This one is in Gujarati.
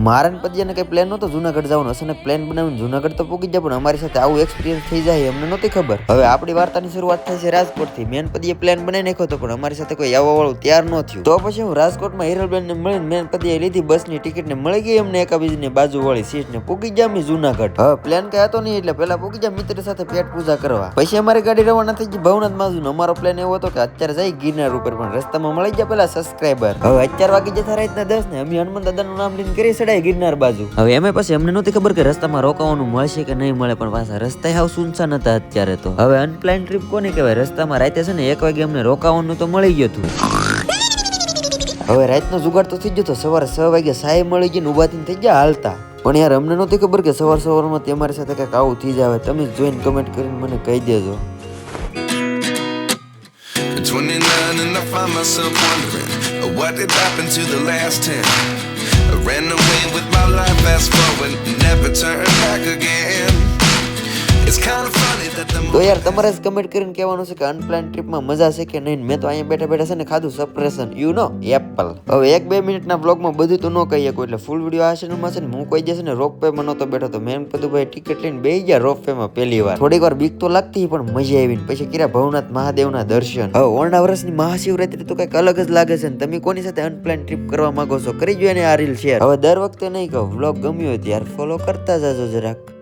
મારા ને પતિયાને કઈ પ્લાન નહોતો જુનાગઢ જવાનો, અચાનક પ્લાન બનાવીને જુનાગઢ તો પૂગી જાય, પણ અમારી સાથે આવું એક્સપિરિયન્સ થઈ જાય અમને નહોતી ખબર. હવે આપણી વાર્તાની શરૂઆત થાય છે રાજકોટથી. મેન પતિએ પ્લાન બનાવી નાખ્યો હતો, પણ અમારી સાથે કોઈ આવવા વાળું તૈયાર ન થયું. તો પછી હું રાજકોટમાં હિરલબેન ને મળીને મેન પતિએ લીધી બસની ટિકિટ ને મળી ગઈ અમને એકાબીજીની બાજુ વાળી સીટ ને પૂગી ગયા અમે જુનાગઢ. હવે પ્લાન કઈ હતો નહીં એટલે પેલા પૂગી ગયા મિત્ર સાથે પેટ પૂજા કરવા. પછી અમારી ગાડી રવાના થઈ ગઈ ભવનાથ બાજુ. અમારો પ્લાન એવો હતો કે અત્યારે જઈ ગિરનાર ઉપર, પણ રસ્તામાં મળી ગયા પેલા સબસ્ક્રાઈબર. હવે 11 વાગી જતા રાતના 10 ને અમે હનુમાન દાદાનું નામ લઈને કરી ચડાઈ ગિરનાર બાજુ. હવે એમાં પછી અમને નહોતી ખબર કે રસ્તામાં રોકાવાનું મળશે કે નહીં મળે, પણ પાછા રસ્તા હાવ સુનસાન હતા અત્યારે તો. હવે અનપ્લાન ટ્રીપ કોને કહેવાય? રસ્તામાં રાતે છે ને 1 વાગે અમને રોકાવાનું તો મળી ગયું હતું. હવે રાતનો જુગાડ તો થઈ ગયો તો. સવારે 6 વાગે સાય મળી ગઈ ને ઉભા થઈને થઈ ગયા હાલતા. પણ યાર અમને નહોતી ખબર કે સવારમાં તમારી સાથે કંઈક આવું થઈ જાય. તમે જોઈને કમેન્ટ કરીને મને કહી દેજો. 29 and I find myself wondering what did happen to the last 10. I ran away with my life, fast forward, never turn back again. It's kind of funny that the તો યાર તમારે જ કમેન્ટ કરીને કહેવાનું છે કે અનપ્લાન ટ્રીપમાં મજા છે કે નહીં. મેં તો અહીંયા બેઠા બેઠા છે ને ખાધું સપ્રેશન, યુ નો એપલ. હવે 1-2 મિનિટના બ્લોગમાં બધું તો ન કહી શકું, એટલે ફૂલ વિડીયો આ ચેનલમાં છે ને હું કોઈ જશે ને રોપવેમાં નહોતો બેઠો તો મેન પદુભાઈ ટિકિટ લઈને બેસી ગયા રોપવેમાં પહેલી વાર. થોડીક વાર બીક તો લાગતી પણ મજા આવી. પછી કર્યા ભવનાથ મહાદેવના દર્શન. હવે ઓરડા વર્ષની મહાશિવરાત્રી તો કંઈક અલગ જ લાગે છે ને તમે કોની સાથે અનપ્લાન ટ્રીપ કરવા માંગો છો કરી જો ને આ રીલ શેર. હવે દર વખતે નહીં કહું, વ્લોગ ગમ્યો હોય ત્યારે ફોલો કરતા જાજો જરાક.